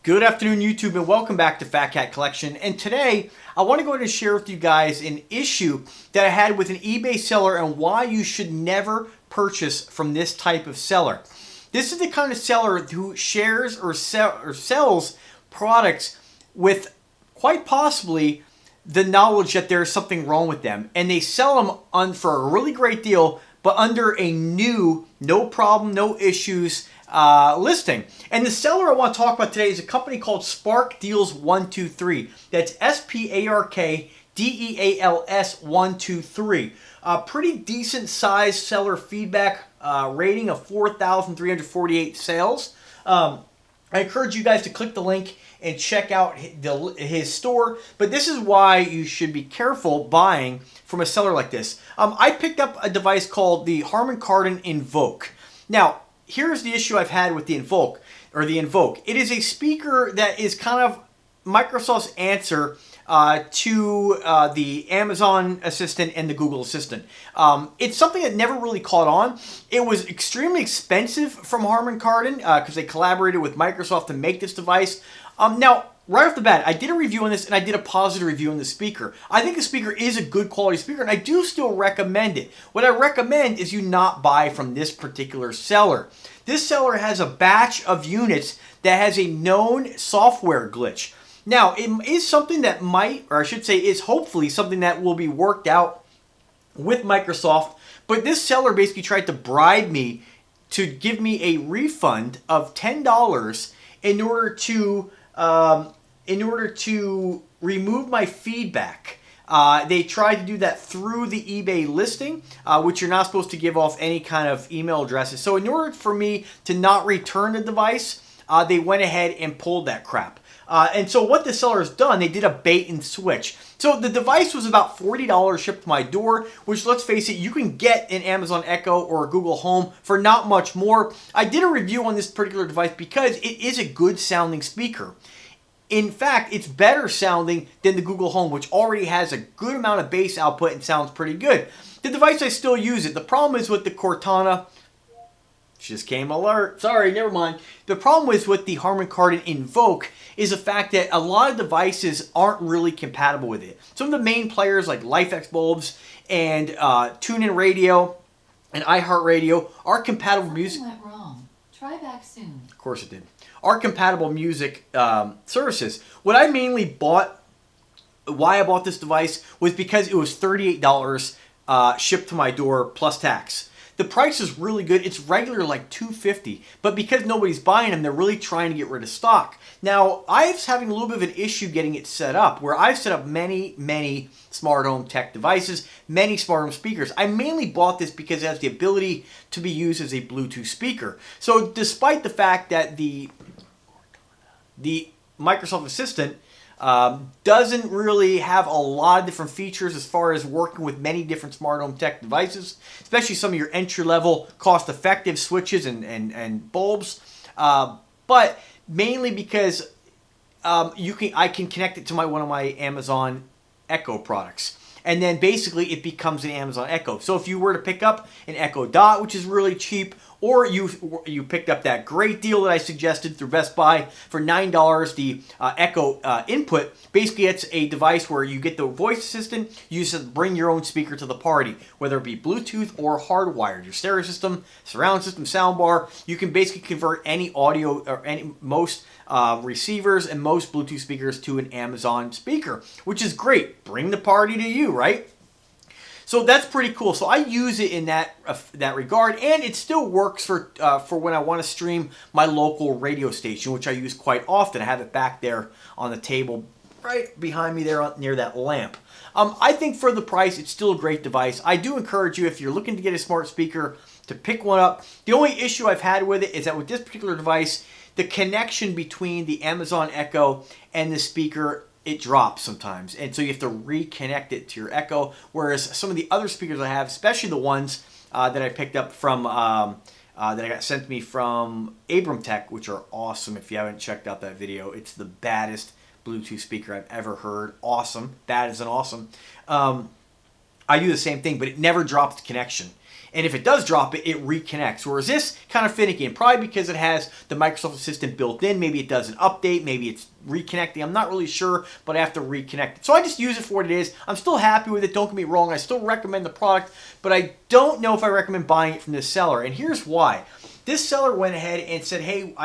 Good afternoon, YouTube, and welcome back to Fat Cat Collection. And today, I want to go ahead and share with you guys an issue that I had with an eBay seller and why you should never purchase from this type of seller. This is the kind of seller who shares or sells products with quite possibly the knowledge that there's something wrong with them. And they sell them for a really great deal, but under a new, no problem, no issues listing. And the seller I want to talk about today is a company called sparkdeals123. That's SPARKDEALS123. Pretty decent size seller feedback rating of 4,348 sales. I encourage you guys to click the link and check out his store. But this is why you should be careful buying from a seller like this. I picked up a device called the Harman Kardon Invoke. Now, here's the issue I've had with the Invoke. It is a speaker that is kind of Microsoft's answer to the Amazon Assistant and the Google Assistant. It's something that never really caught on. It was extremely expensive from Harman Kardon because they collaborated with Microsoft to make this device. Now, right off the bat, I did a review on this and I did a positive review on the speaker. I think the speaker is a good quality speaker and I do still recommend it. What I recommend is you not buy from this particular seller. This seller has a batch of units that has a known software glitch. Now, it is something that might, or I should say is hopefully something that will be worked out with Microsoft, but this seller basically tried to bribe me to give me a refund of $10 in order to remove my feedback. They tried to do that through the eBay listing, which you're not supposed to give off any kind of email addresses. So in order for me to not return the device, they went ahead and pulled that crap. And so what the seller has done, they did a bait and switch. So the device was about $40 shipped to my door, which, let's face it, you can get an Amazon Echo or a Google Home for not much more. I did a review on this particular device because it is a good sounding speaker. In fact, it's better sounding than the Google Home, which already has a good amount of bass output and sounds pretty good. The device, I still use it. The problem is with the Cortana, just came alert. Sorry, never mind. The problem is with the Harman Kardon Invoke is the fact that a lot of devices aren't really compatible with it. Some of the main players like LifeX Bulbs and TuneIn Radio and iHeartRadio are compatible with music. Something went wrong. Try back soon. Of course it did. Are compatible music services. What I mainly bought, why I bought this device was because it was $38 shipped to my door plus tax. The price is really good. It's regular like $250, but because nobody's buying them, they're really trying to get rid of stock. Now, I'm having a little bit of an issue getting it set up, where I've set up many smart home tech devices, many smart home speakers. I mainly bought this because it has the ability to be used as a Bluetooth speaker. So despite the fact that the Microsoft Assistant doesn't really have a lot of different features as far as working with many different smart home tech devices, especially some of your entry-level, cost-effective switches and bulbs. But mainly because I can connect it to one of my Amazon Echo products. And then basically it becomes an Amazon Echo. So if you were to pick up an Echo Dot, which is really cheap, or you picked up that great deal that I suggested through Best Buy for $9, the Echo Input, basically it's a device where you get the voice assistant, you just bring your own speaker to the party, whether it be Bluetooth or hardwired. Your stereo system, surround system, soundbar, you can basically convert any audio or most receivers and most Bluetooth speakers to an Amazon speaker, which is great. Bring the party to you, right? So that's pretty cool. So I use it in that regard, and it still works for when I want to stream my local radio station, which I use quite often. I have it back there on the table right behind me there near that lamp. I think for the price, it's still a great device. I do encourage you, if you're looking to get a smart speaker, to pick one up. The only issue I've had with it is that with this particular device, the connection between the Amazon Echo and the speaker, it drops sometimes, and so you have to reconnect it to your Echo, whereas some of the other speakers I have, especially the ones that I picked up from that I got sent to me from Abram Tech, which are awesome. If you haven't checked out that video, it's the baddest Bluetooth speaker I've ever heard. Awesome. Bad as an awesome. I do the same thing, but it never drops the connection. And if it does drop it, it reconnects. Whereas this kind of finicky, and probably because it has the Microsoft Assistant built in, maybe it does an update, maybe it's reconnecting. I'm not really sure, but I have to reconnect it. So I just use it for what it is. I'm still happy with it. Don't get me wrong. I still recommend the product, but I don't know if I recommend buying it from this seller. And here's why. This seller went ahead and said, hey,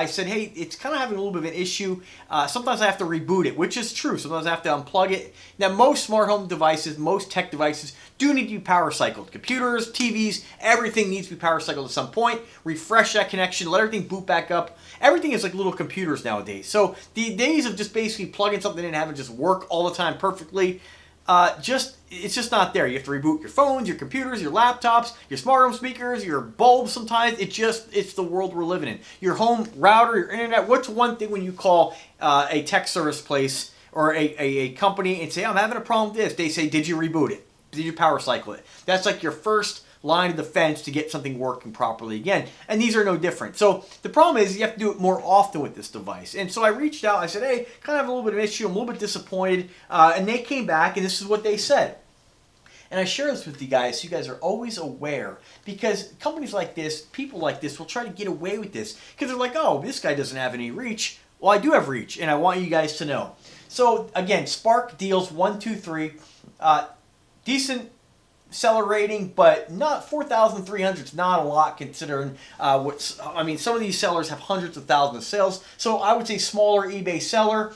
it's kind of having a little bit of an issue. Sometimes I have to reboot it, which is true. Sometimes I have to unplug it. Now, most smart home devices, most tech devices do need to be power cycled. Computers, TVs, everything needs to be power cycled at some point. Refresh that connection, let everything boot back up. Everything is like little computers nowadays. So the days of just basically plugging something in and having it just work all the time perfectly, it's just not there. You have to reboot your phones, your computers, your laptops, your smart home speakers, your bulbs sometimes. It's the world we're living in. Your home router, your internet. What's one thing when you call a tech service place or a company and say, I'm having a problem with this? They say, did you reboot it? Did you power cycle it? That's like your first line of defense to get something working properly again. And these are no different. So the problem is you have to do it more often with this device. And so I reached out. I said, hey, kind of have a little bit of an issue. I'm a little bit disappointed. And they came back, and this is what they said. And I share this with you guys so you guys are always aware, because companies like this, people like this will try to get away with this because they're like, oh, this guy doesn't have any reach. Well, I do have reach, and I want you guys to know. So again, sparkdeals123, decent seller rating, but not 4,300 is not a lot considering some of these sellers have hundreds of thousands of sales. So I would say smaller eBay seller,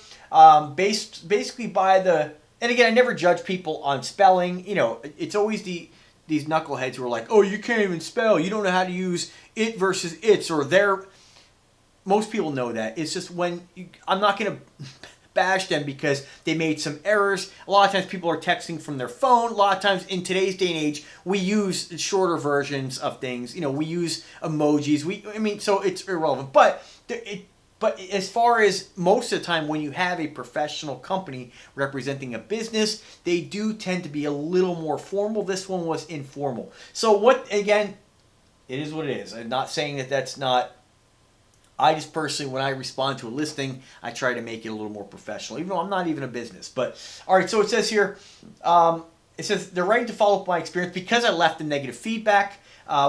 basically by the, and again, I never judge people on spelling. You know, it's always these knuckleheads who are like, oh, you can't even spell. You don't know how to use it versus its or their. Most people know that. It's just I'm not going to bash them because they made some errors. A lot of times people are texting from their phone. A lot of times in today's day and age, we use shorter versions of things. You know, we use emojis. So it's irrelevant. But as far as most of the time when you have a professional company representing a business, they do tend to be a little more formal. This one was informal. So again, it is what it is. I'm not saying that that's not. I just personally, when I respond to a listing, I try to make it a little more professional, even though I'm not even a business. But, all right, so it says here, it says, they're writing to follow up my experience because I left them negative feedback.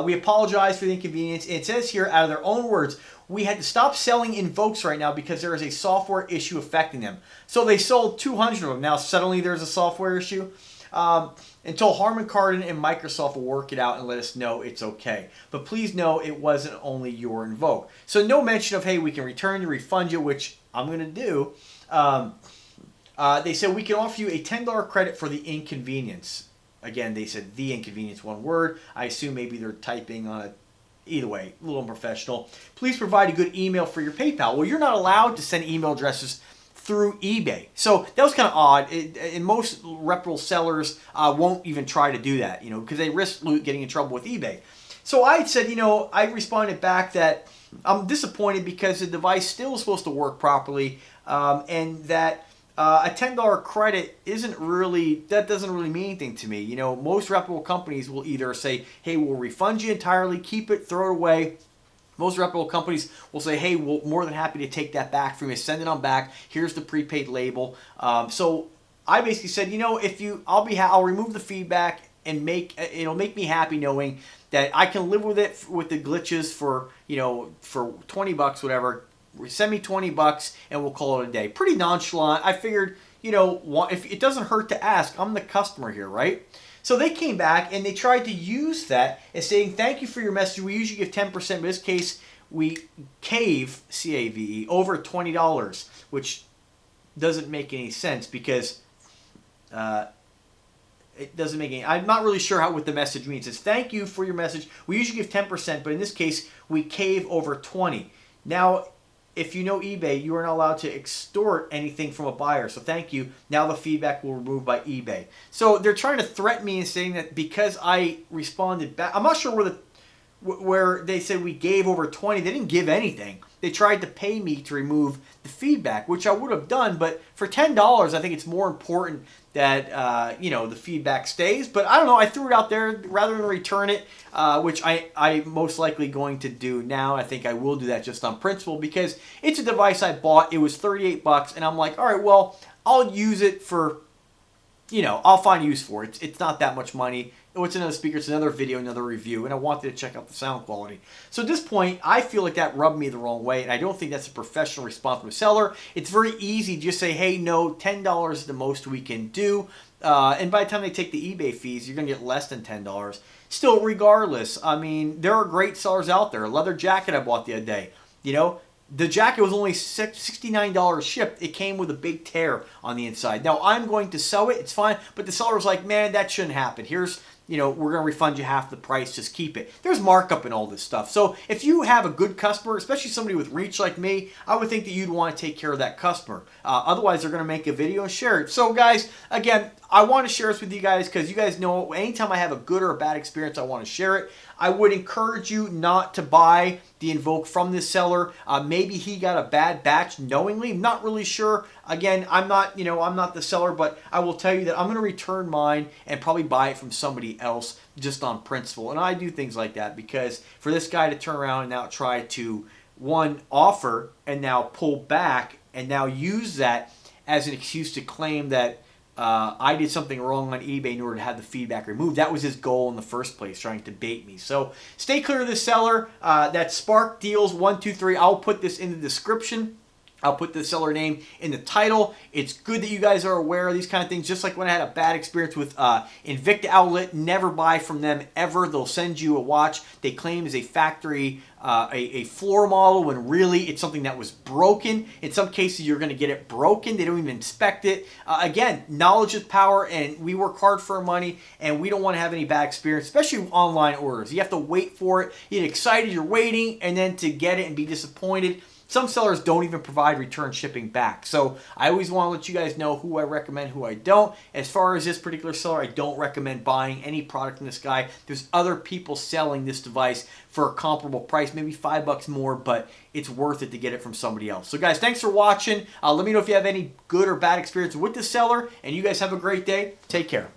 We apologize for the inconvenience. It says here, out of their own words, we had to stop selling Invokes right now because there is a software issue affecting them. So they sold 200 of them. Now suddenly there's a software issue. Until Harman Kardon and Microsoft will work it out and let us know it's okay. But please know it wasn't only your Invoke. So no mention of, hey, we can return you, refund you, which I'm going to do. They said we can offer you a $10 credit for the inconvenience. Again, they said the inconvenience, one word. I assume maybe they're typing on it. Either way, a little unprofessional. Please provide a good email for your PayPal. Well, you're not allowed to send email addresses through eBay. So that was kind of odd. And most reputable sellers won't even try to do that, because they risk getting in trouble with eBay. So I said, I responded back that I'm disappointed because the device still is supposed to work properly, and that a $10 credit doesn't really mean anything to me. Most reputable companies will either say, hey, we'll refund you entirely, keep it, throw it away. Most reputable companies will say, hey, we're more than happy to take that back from you, send it on back. Here's the prepaid label. So I basically said, I'll remove the feedback and it'll make me happy knowing that I can live with it with the glitches for $20, whatever. Send me $20 and we'll call it a day. Pretty nonchalant. I figured, if it doesn't hurt to ask, I'm the customer here, right? So they came back and they tried to use that as saying, thank you for your message. We usually give 10%. In this case, we cave, C-A-V-E, over $20, which doesn't make any sense because it doesn't make any. I'm not really sure what the message means. It's thank you for your message. We usually give 10%, but in this case, we cave over 20. Now, if you know eBay, you are not allowed to extort anything from a buyer. So thank you. Now the feedback will be removed by eBay. So they're trying to threaten me and saying that because I responded back, I'm not sure where they said we gave over 20. They didn't give anything. They tried to pay me to remove the feedback, which I would have done. But for $10, I think it's more important that the feedback stays. But I don't know. I threw it out there rather than return it, which I'm most likely going to do now. I think I will do that just on principle because it's a device I bought. It was $38, and I'm like, all right, well, I'll use it for, I'll find use for it. It's not that much money. oh, it's another speaker, it's another video, another review, and I wanted to check out the sound quality. So at this point, I feel like that rubbed me the wrong way, and I don't think that's a professional response from a seller. It's very easy to just say, hey, no, $10 is the most we can do. And by the time they take the eBay fees, you're going to get less than $10. Still, regardless, I mean, there are great sellers out there. A leather jacket I bought the other day, you know, the jacket was only $69 shipped. It came with a big tear on the inside. Now, I'm going to sew it. It's fine. But the seller was like, man, that shouldn't happen. Here's, you know, we're going to refund you half the price. Just keep it. There's markup in all this stuff. So if you have a good customer, especially somebody with reach like me, I would think that you'd want to take care of that customer. Otherwise, they're going to make a video and share it. So, guys, again, I want to share this with you guys because you guys know anytime I have a good or a bad experience, I want to share it. I would encourage you not to buy the Invoke from this seller. Maybe he got a bad batch knowingly. I'm not really sure. Again, I'm not the seller, but I will tell you that I'm going to return mine and probably buy it from somebody else just on principle. And I do things like that because for this guy to turn around and now try to, one, offer and now pull back and now use that as an excuse to claim that I did something wrong on eBay in order to have the feedback removed. That was his goal in the first place, trying to bait me. So stay clear of this seller. That's sparkdeals123. I'll put this in the description. I'll put the seller name in the title. It's good that you guys are aware of these kind of things. Just like when I had a bad experience with INVICTA outlet, never buy from them ever. They'll send you a watch they claim is a factory, a floor model, when really it's something that was broken. In some cases, you're going to get it broken. They don't even inspect it. Again, knowledge is power, and we work hard for our money, and we don't want to have any bad experience, especially with online orders. You have to wait for it. You get excited, you're waiting, and then to get it and be disappointed. Some sellers don't even provide return shipping back. So I always want to let you guys know who I recommend, who I don't. As far as this particular seller, I don't recommend buying any product from this guy. There's other people selling this device for a comparable price, maybe $5 more, but it's worth it to get it from somebody else. So guys, thanks for watching. Let me know if you have any good or bad experience with the seller, and you guys have a great day. Take care.